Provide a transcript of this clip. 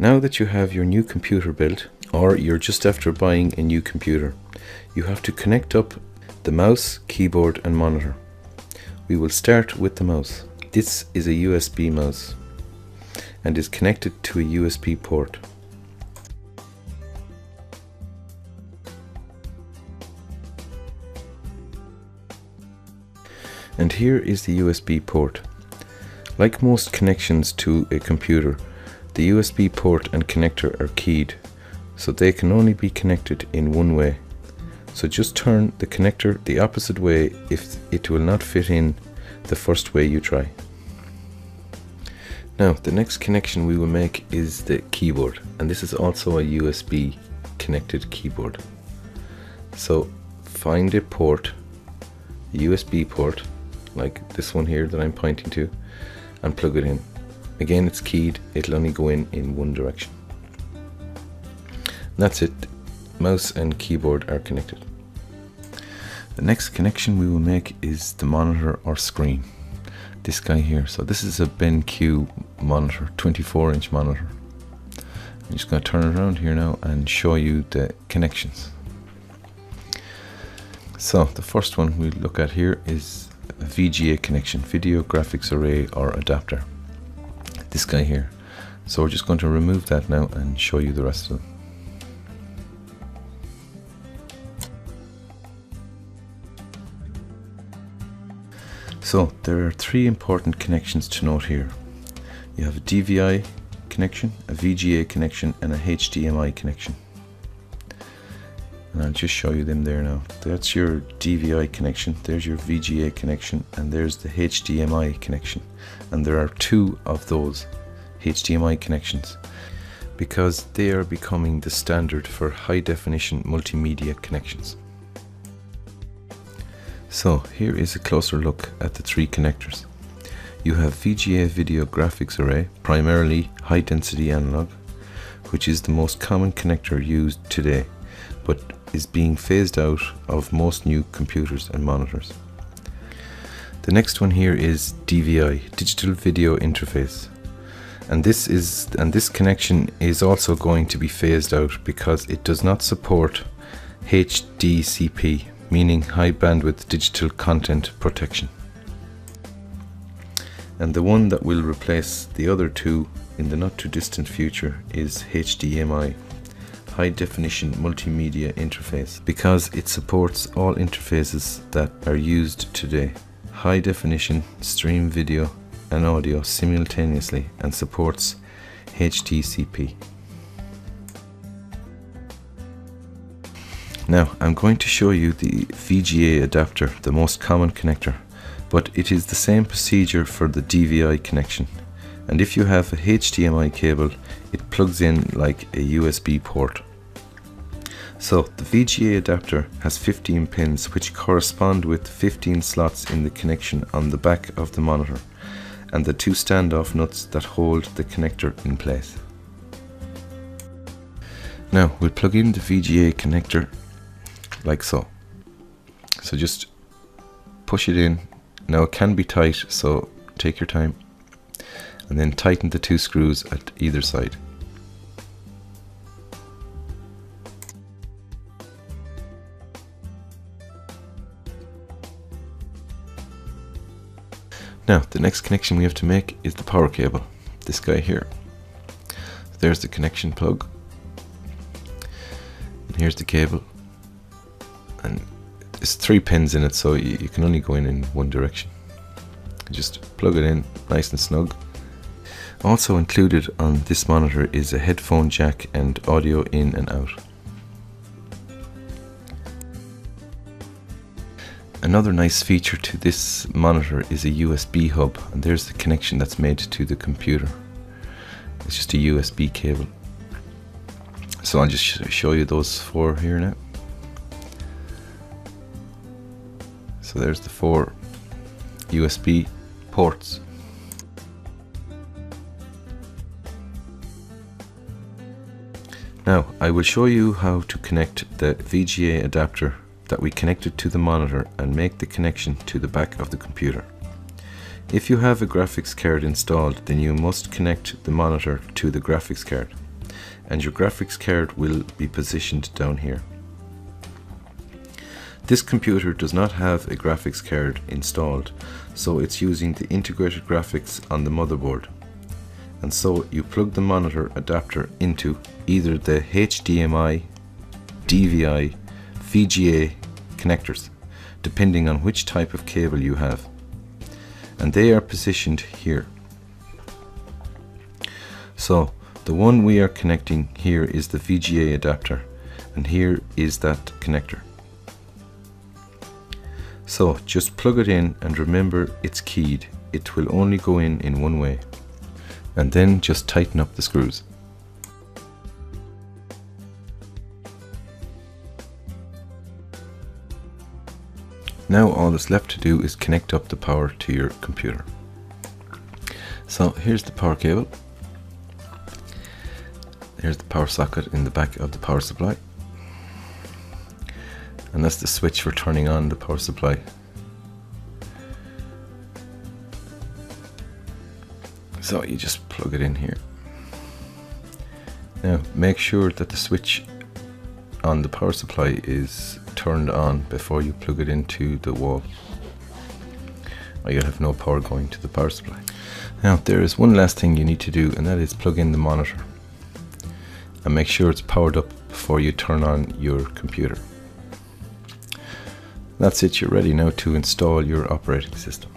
Now that you have your new computer built, or you're just after buying a new computer, you have to connect up the mouse, keyboard and monitor. We will start with the mouse. This is a USB mouse and is connected to a USB port. And here is the USB port. Like most connections to a computer, the USB port and connector are keyed, so they can only be connected in one way. So just turn the connector the opposite way if it will not fit in the first way you try. Now the next connection we will make is the keyboard, and this is also a USB connected keyboard. So find a port, a USB port, like this one here that I'm pointing to, and plug it in. Again, it's keyed, it'll only go in one direction. And that's it, mouse and keyboard are connected. The next connection we will make is the monitor or screen. This guy here. So this is a BenQ monitor, 24-inch monitor. I'm just going to turn it around here now and show you the connections. So the first one we look at here is a VGA connection, video graphics array or adapter. This guy here. So we're just going to remove that now and show you the rest of them. So there are three important connections to note here. You have a DVI connection, a VGA connection and a HDMI connection. And I'll just show you them there now. That's your DVI connection, there's your VGA connection, and there's the HDMI connection. And there are two of those HDMI connections because they are becoming the standard for high definition multimedia connections. So here is a closer look at the three connectors. You have VGA video graphics array, primarily high density analog, which is the most common connector used today, but is being phased out of most new computers and monitors. The next one here is DVI, digital video interface. And this connection is also going to be phased out because it does not support HDCP, meaning high bandwidth digital content protection. And the one that will replace the other two in the not too distant future is HDMI, high definition multimedia interface, because it supports all interfaces that are used today. High definition stream video and audio simultaneously and supports HDCP. Now I'm going to show you the VGA adapter, the most common connector, but it is the same procedure for the DVI connection. And if you have a HDMI cable, it plugs in like a USB port. So the VGA adapter has 15 pins which correspond with 15 slots in the connection on the back of the monitor and the two standoff nuts that hold the connector in place. Now we'll plug in the VGA connector like so. So just push it in. Now it can be tight, so take your time, and then tighten the two screws at either side. Now the next connection we have to make is the power cable, this guy here. There's the connection plug, and here's the cable, and there's 3 pins in it, so you can only go in one direction. Just plug it in nice and snug. Also included on this monitor is a headphone jack and audio in and out. Another nice feature to this monitor is a USB hub, and there's the connection that's made to the computer. It's just a USB cable. So I'll just show you those 4 here now. So there's the 4 USB ports. Now I will show you how to connect the VGA adapter that we connected to the monitor and make the connection to the back of the computer. If you have a graphics card installed, then you must connect the monitor to the graphics card. and your graphics card will be positioned down here. This computer does not have a graphics card installed, so it's using the integrated graphics on the motherboard. And so you plug the monitor adapter into either the HDMI, DVI, VGA connectors, depending on which type of cable you have. And they are positioned here. So the one we are connecting here is the VGA adapter, and here is that connector. So just plug it in, and remember it's keyed. It will only go in one way. And then just tighten up the screws. Now all that's left to do is connect up the power to your computer. So here's the power cable. Here's the power socket in the back of the power supply. And that's the switch for turning on the power supply. So you just plug it in here. Now make sure that the switch on the power supply is turned on before you plug it into the wall, or you'll have no power going to the power supply. Now there is one last thing you need to do, and that is plug in the monitor and make sure it's powered up before you turn on your computer. That's it, you're ready now to install your operating system.